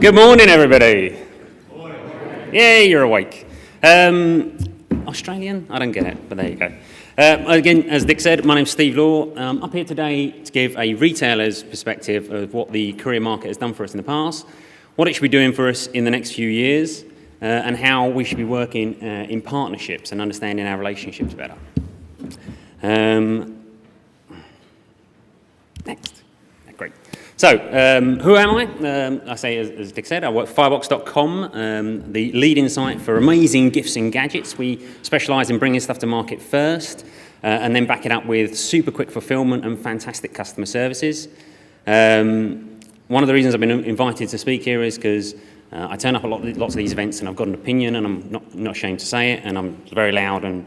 Good morning, everybody. Morning. Yay, you're awake. Australian? I don't get it, but there you go. Again, as Dick said, my name's Steve Law. I'm up here today to give a retailer's perspective of what the courier market has done for us in the past, what it should be doing for us in the next few years, and how we should be working in partnerships and understanding our relationships better. Next. Great. So, who am I? I say, as Dick said, I work for Firebox.com, the leading site for amazing gifts and gadgets. We specialise in bringing stuff to market first, and then back it up with super quick fulfilment and fantastic customer services. One of the reasons I've been invited to speak here is because I turn up at lots of these events and I've got an opinion, and I'm not ashamed to say it, and I'm very loud, and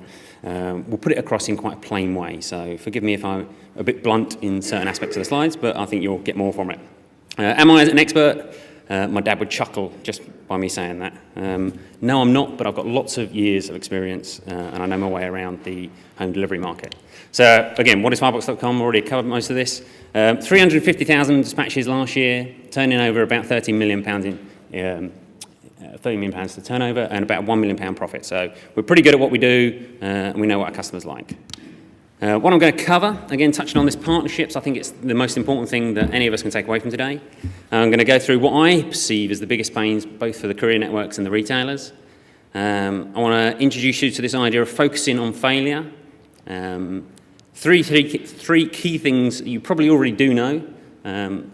we'll put it across in quite a plain way. So forgive me if I'm a bit blunt in certain aspects of the slides, but I think you'll get more from it. Am I an expert? My dad would chuckle just by me saying that. No, I'm not, but I've got lots of years of experience, and I know my way around the home delivery market. So again, what is Firebox.com? Already covered most of this. 350,000 dispatches last year, turning over about £30 million in £30 million to turnover and about £1 million profit. So we're pretty good at what we do, and we know what our customers like. What I'm going to cover, again, touching on this partnerships, I think it's the most important thing that any of us can take away from today. I'm going to go through what I perceive as the biggest pains, both for the courier networks and the retailers. I want to introduce you to this idea of focusing on failure. Three key things you probably already do know.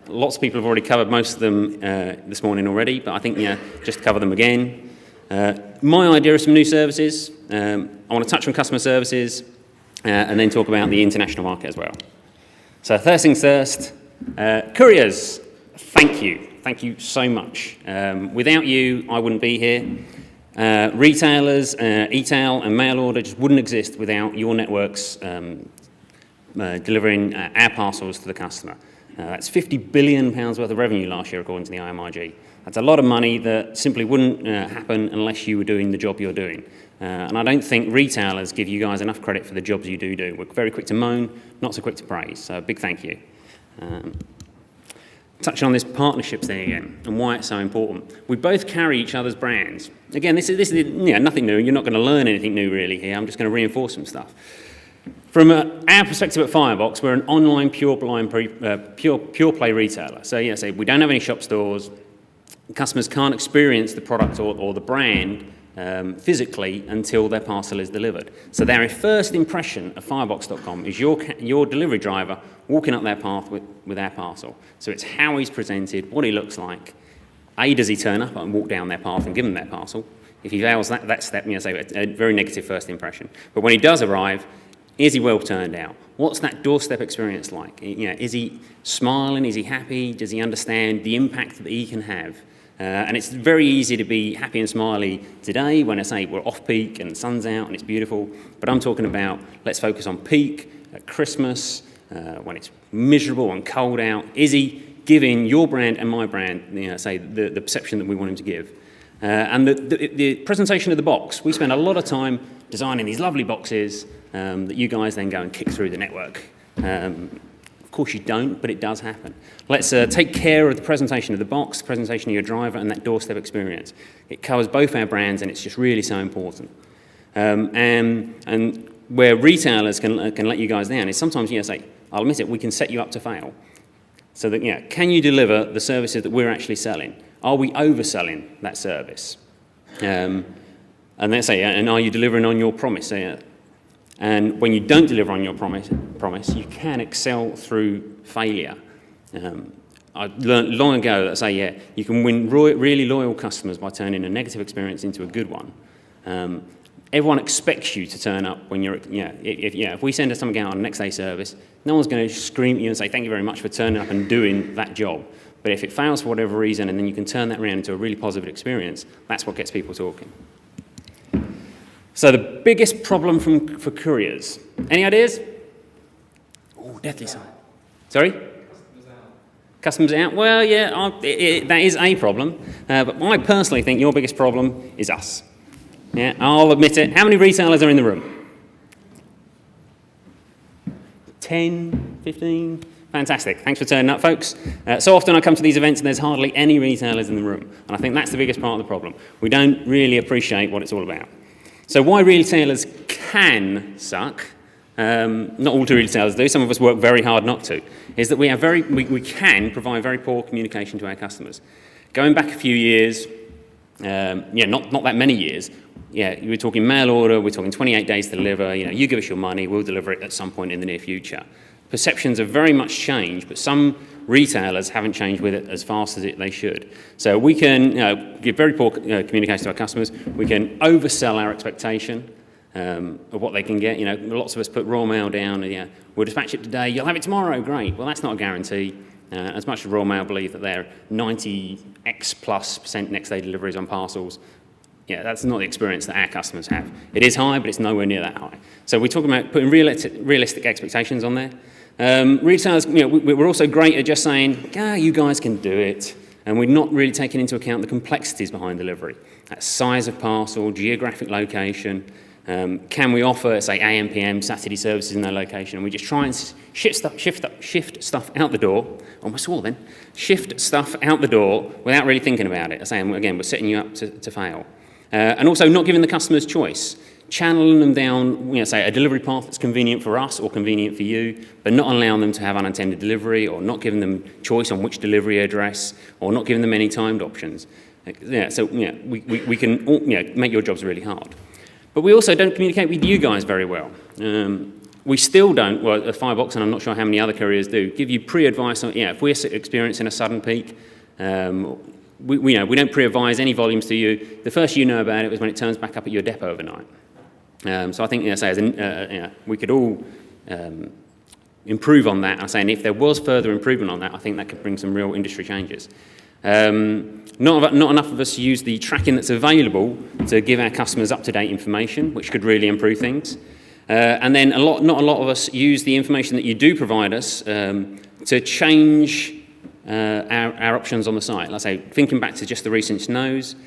Lots of people have already covered most of them this morning already, but I think just cover them again. My idea of some new services. I want to touch on customer services and then talk about the international market as well. So first things first, couriers, thank you. Thank you so much. Without you, I wouldn't be here. Retailers, e-tail and mail order just wouldn't exist without your networks delivering our parcels to the customer. That's £50 billion worth of revenue last year, according to the IMRG. That's a lot of money that simply wouldn't happen unless you were doing the job you're doing. And I don't think retailers give you guys enough credit for the jobs you do. We're very quick to moan, not so quick to praise. So a big thank you. Touching on this partnerships thing again and why it's so important. We both carry each other's brands. Again, this is nothing new. You're not going to learn anything new really here. I'm just going to reinforce some stuff. From our perspective at Firebox, we're an online pure play retailer. So we don't have any shop stores. Customers can't experience the product or the brand physically until their parcel is delivered. So their first impression of Firebox.com is your delivery driver walking up their path with our parcel. So it's how he's presented, what he looks like. Does he turn up and walk down their path and give them their parcel? If he fails that step, a very negative first impression. But when he does arrive, is he well turned out? What's that doorstep experience like? Is he smiling? Is he happy? Does he understand the impact that he can have? And it's very easy to be happy and smiley today when I say we're off peak and the sun's out and it's beautiful. But I'm talking about let's focus on peak at Christmas when it's miserable and cold out. Is he giving your brand and my brand, the perception that we want him to give? And the presentation of the box, we spend a lot of time designing these lovely boxes that you guys then go and kick through the network. Of course you don't, but it does happen. Let's take care of the presentation of the box, the presentation of your driver, and that doorstep experience. It covers both our brands, and it's just really so important. And where retailers can let you guys down is sometimes, I'll admit it, we can set you up to fail. So that, can you deliver the services that we're actually selling? Are we overselling that service? And let's say, and are you delivering on your promise? And when you don't deliver on your promise, you can excel through failure. I learned long ago that you can win really loyal customers by turning a negative experience into a good one. Everyone expects you to turn up when you're, if we send something out on a next day service, no one's going to scream at you and say, thank you very much for turning up and doing that job. But if it fails for whatever reason, and then you can turn that around into a really positive experience, that's what gets people talking. So the biggest problem for couriers. Any ideas? Oh, deathly silent. Sorry? Customers out. Well, that is a problem. But I personally think your biggest problem is us. Yeah, I'll admit it. How many retailers are in the room? 10, 15? Fantastic. Thanks for turning up, folks. So often I come to these events and there's hardly any retailers in the room. And I think that's the biggest part of the problem. We don't really appreciate what it's all about. So why retailers can suck, not all retailers do, some of us work very hard not to, is that we can provide very poor communication to our customers. Going back a few years, not that many years, you were talking mail order, we're talking 28 days to deliver, you give us your money, we'll deliver it at some point in the near future. Perceptions have very much changed, but some retailers haven't changed with it as fast as they should. So we can give very poor communication to our customers. We can oversell our expectation of what they can get. Lots of us put raw mail down. We'll dispatch it today. You'll have it tomorrow. Great. Well, that's not a guarantee. As much as Royal Mail believe that they're 90x+% next day deliveries on parcels, that's not the experience that our customers have. It is high, but it's nowhere near that high. So we talk about putting realistic expectations on there. Retailers, we're also great at just saying, you guys can do it. And we're not really taking into account the complexities behind delivery. That size of parcel, geographic location. Can we offer, say, AM, PM, Saturday services in their location? And we just try and shift stuff out the door. Almost all then. Shift stuff out the door without really thinking about it. Saying, again, we're setting you up to fail. And also not giving the customers choice. Channeling them down, say, a delivery path that's convenient for us or convenient for you, but not allowing them to have unintended delivery, or not giving them choice on which delivery address, or not giving them any timed options. We can make your jobs really hard. But we also don't communicate with you guys very well. We still don't, well, at Firebox, and I'm not sure how many other couriers do, give you pre-advice on, if we're experiencing a sudden peak, we don't pre-advise any volumes to you. The first you know about it was when it turns back up at your depot overnight. So I think, we could all improve on that. I'm saying if there was further improvement on that, I think that could bring some real industry changes. Not enough of us use the tracking that's available to give our customers up-to-date information, which could really improve things. And then not a lot of us use the information that you do provide us to change our options on the site. Like I say, thinking back to just the recent snows,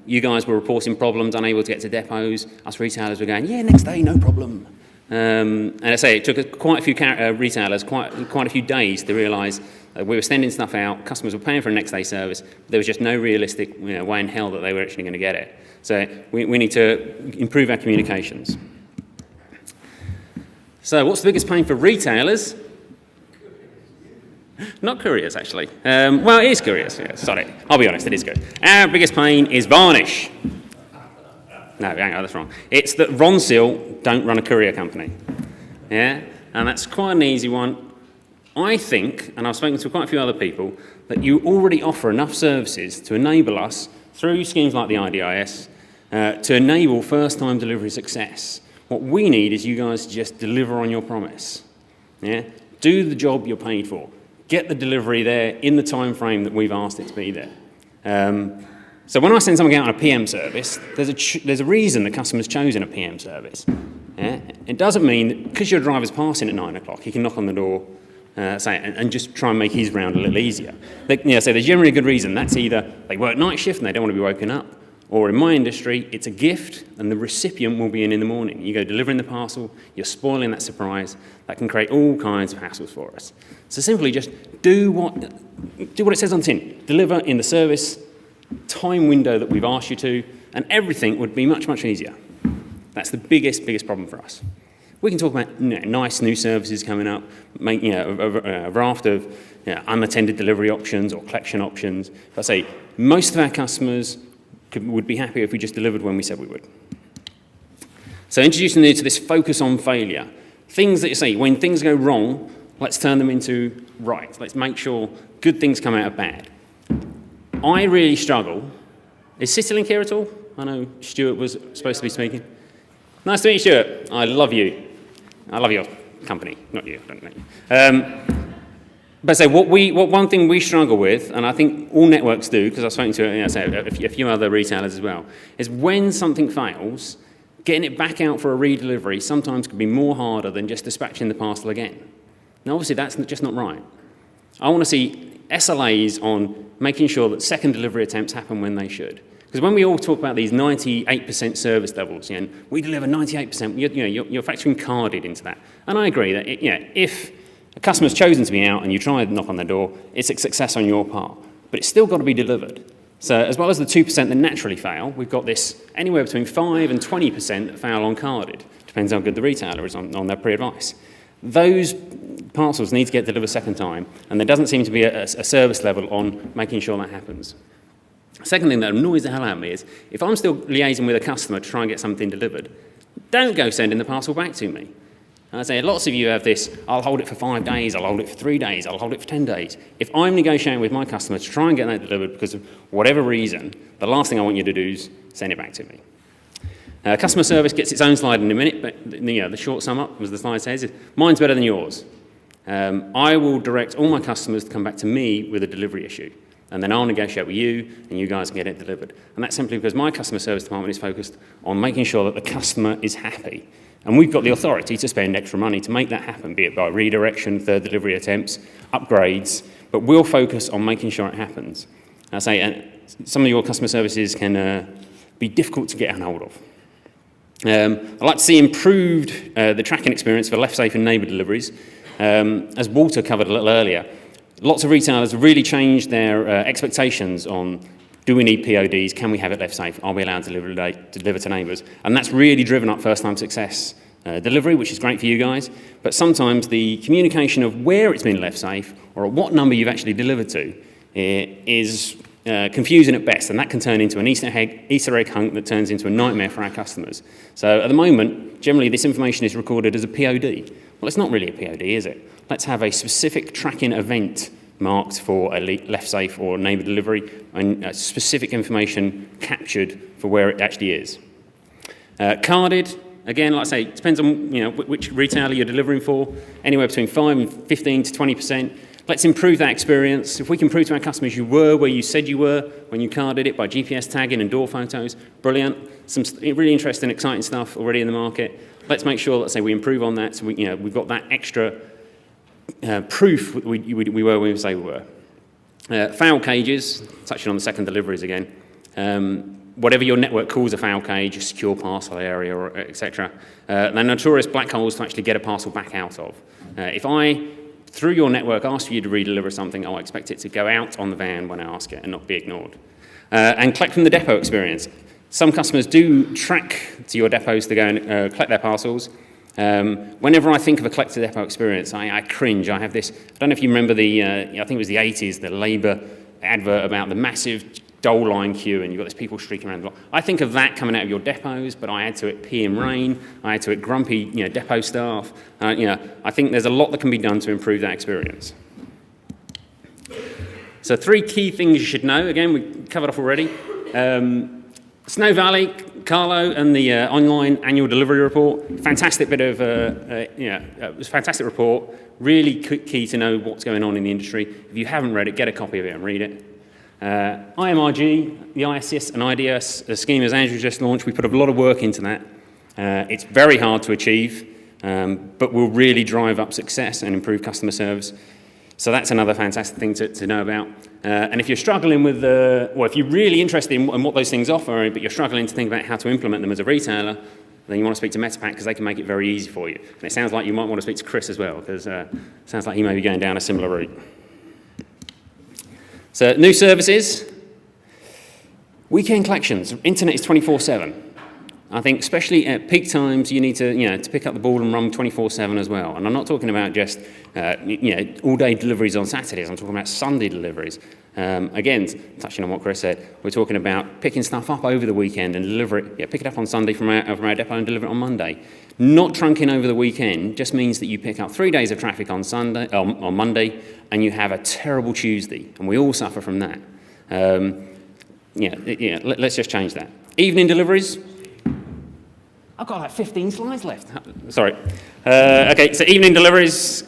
you guys were reporting problems, unable to get to depots. Us retailers were going, next day, no problem. And I say it took quite a few retailers quite a few days to realise we were sending stuff out, customers were paying for a next day service, but there was just no realistic way in hell that they were actually going to get it. So we need to improve our communications. So what's the biggest pain for retailers? Not couriers, actually. Well, it is couriers. Yeah, sorry, I'll be honest, it is couriers. Our biggest pain is varnish. No, hang on, that's wrong. It's that Ronseal don't run a courier company. Yeah, and that's quite an easy one. I think, and I've spoken to quite a few other people, that you already offer enough services to enable us, through schemes like the IDIS, to enable first-time delivery success. What we need is you guys to just deliver on your promise. Yeah, do the job you're paid for. Get the delivery there in the time frame that we've asked it to be there. So when I send something out on a PM service, there's a reason the customer's chosen a PM service. Yeah? It doesn't mean that because your driver's passing at 9 o'clock, he can knock on the door and just try and make his round a little easier. So there's generally a good reason. That's either they work night shift and they don't want to be woken up, or in my industry, it's a gift and the recipient will be in the morning. You go delivering the parcel, you're spoiling that surprise. That can create all kinds of hassles for us. So simply just do what it says on tin. Deliver in the service time window that we've asked you to, and everything would be much, much easier. That's the biggest problem for us. We can talk about nice new services coming up, a raft of unattended delivery options or collection options. But I say most of our customers would be happy if we just delivered when we said we would. So introducing you to this focus on failure. Things that you say, when things go wrong, let's turn them into right. Let's make sure good things come out of bad. I really struggle. Is Citylink here at all? I know Stuart was supposed to be speaking. Nice to meet you, Stuart. I love you. I love your company, not you, I don't know you. But so one thing we struggle with, and I think all networks do, because I've spoken to a few other retailers as well, is when something fails, getting it back out for a redelivery sometimes can be more harder than just dispatching the parcel again. Now, obviously, that's just not right. I want to see SLAs on making sure that second delivery attempts happen when they should. Because when we all talk about these 98% service levels, we deliver 98%, you're factoring carded into that. And I agree that if A customer's chosen to be out and you try and knock on their door, it's a success on your part, but it's still got to be delivered. So as well as the 2% that naturally fail, we've got this anywhere between 5 and 20% that fail on carded. Depends how good the retailer is on their pre-advice. Those parcels need to get delivered second time, and there doesn't seem to be a service level on making sure that happens. Second thing that annoys the hell out of me is, if I'm still liaising with a customer to try and get something delivered, don't go sending the parcel back to me. I say, lots of you have this, I'll hold it for 5 days, I'll hold it for 3 days, I'll hold it for 10 days. If I'm negotiating with my customer to try and get that delivered because of whatever reason, the last thing I want you to do is send it back to me. Customer service gets its own slide in a minute, but the short sum up, as the slide says, is mine's better than yours. I will direct all my customers to come back to me with a delivery issue, and then I'll negotiate with you, and you guys can get it delivered. And that's simply because my customer service department is focused on making sure that the customer is happy. And we've got the authority to spend extra money to make that happen, be it by redirection, third delivery attempts, upgrades, but we'll focus on making sure it happens. I say, and some of your customer services can be difficult to get a hold of. I'd like to see improved the tracking experience for left safe and neighbour deliveries. As Walter covered a little earlier, lots of retailers have really changed their expectations on, do we need PODs? Can we have it left safe? Are we allowed to deliver to neighbours? And that's really driven up first-time success delivery, which is great for you guys. But sometimes the communication of where it's been left safe or at what number you've actually delivered to is confusing at best, and that can turn into an Easter egg hunt that turns into a nightmare for our customers. So at the moment, generally this information is recorded as a POD. Well, it's not really a POD, is it? Let's have a specific tracking event marked for a left safe or neighbour delivery, and specific information captured for where it actually is. Carded, again, like I say, it depends on which retailer you're delivering for, anywhere between 5 and 15 to 20%. Let's improve that experience. If we can prove to our customers you were where you said you were when you carded it by GPS tagging and door photos, brilliant. Some really interesting, exciting stuff already in the market. Let's make sure, let's say, we improve on that so we've got that extra proof we were when we say we were. Foul cages, touching on the second deliveries again. Whatever your network calls a foul cage, a secure parcel area, or etc. They're notorious black holes to actually get a parcel back out of. If I, through your network, ask for you to redeliver something, I'll expect it to go out on the van when I ask it and not be ignored. And collect from the depot experience. Some customers do track to your depots to go and collect their parcels. Whenever I think of a collector depot experience, I cringe. I have this, I don't know if you remember I think it was the 80s, the Labour advert about the massive dole line queue, and you've got these people streaking around the block. I think of that coming out of your depots, but I add to it pee and rain, I add to it grumpy depot staff. I think there's a lot that can be done to improve that experience. So 3 key things you should know. Again, we covered off already. Snow Valley, Carlo, and the online annual delivery report. Fantastic bit of, it was a fantastic report. Really key to know what's going on in the industry. If you haven't read it, get a copy of it and read it. IMRG, the ISIS and IDS scheme, as Andrew just launched, we put a lot of work into that. It's very hard to achieve, but will really drive up success and improve customer service. So that's another fantastic thing to know about. And if you're struggling with if you're really interested in what those things offer, but you're struggling to think about how to implement them as a retailer, then you want to speak to Metapack because they can make it very easy for you. And it sounds like you might want to speak to Chris as well, because it sounds like he may be going down a similar route. So new services, weekend collections. Internet is 24/7. I think especially at peak times, you need to pick up the ball and run 24/7 as well. And I'm not talking about just all-day deliveries on Saturdays. I'm talking about Sunday deliveries. Again, touching on what Chris said, we're talking about picking stuff up over the weekend and deliver it. Pick it up on Sunday from our depot and deliver it on Monday. Not trunking over the weekend just means that you pick up 3 days of traffic on Monday, and you have a terrible Tuesday, and we all suffer from that. Let's just change that. Evening deliveries. I've got like 15 slides left. Sorry. Okay, so evening deliveries.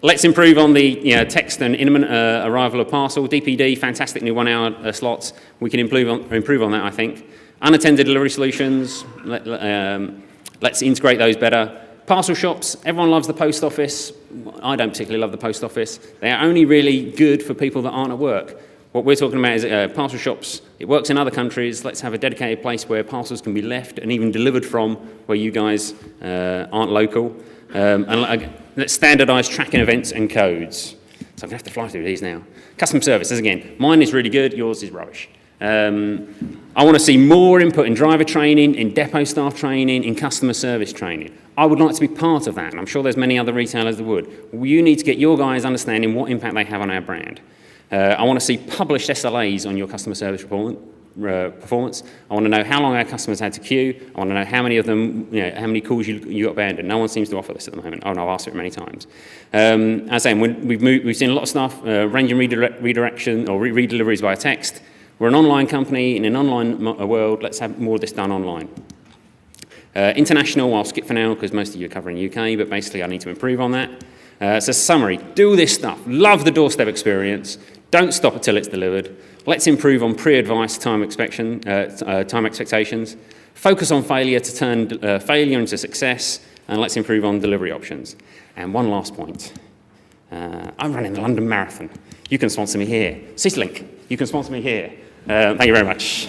Let's improve on the text and imminent arrival of parcel. DPD, fantastic new 1-hour slots. We can improve on that, I think. Unattended delivery solutions. Let's integrate those better. Parcel shops. Everyone loves the post office. I don't particularly love the post office. They are only really good for people that aren't at work. What we're talking about is parcel shops. It works in other countries. Let's have a dedicated place where parcels can be left and even delivered from where you guys aren't local. And Let's standardise tracking events and codes. So I'm going to have to fly through these now. Customer services, again, mine is really good, yours is rubbish. I want to see more input in driver training, in depot staff training, in customer service training. I would like to be part of that, and I'm sure there's many other retailers that would. You need to get your guys understanding what impact they have on our brand. I want to see published SLAs on your customer service performance. I want to know how long our customers had to queue. I want to know how many of them, how many calls you got abandoned. No one seems to offer this at the moment. Oh, no, I've asked for it many times. As I say, we've seen a lot of stuff, ranging redirection or redeliveries via text. We're an online company in an online world. Let's have more of this done online. International, I'll skip for now because most of you are covering UK, but basically I need to improve on that. So summary, do this stuff. Love the doorstep experience. Don't stop until it's delivered. Let's improve on pre-advice time expectations. Focus on failure to turn failure into success, and let's improve on delivery options. And one last point. I'm running the London Marathon. You can sponsor me here. CityLink, you can sponsor me here. Thank you very much.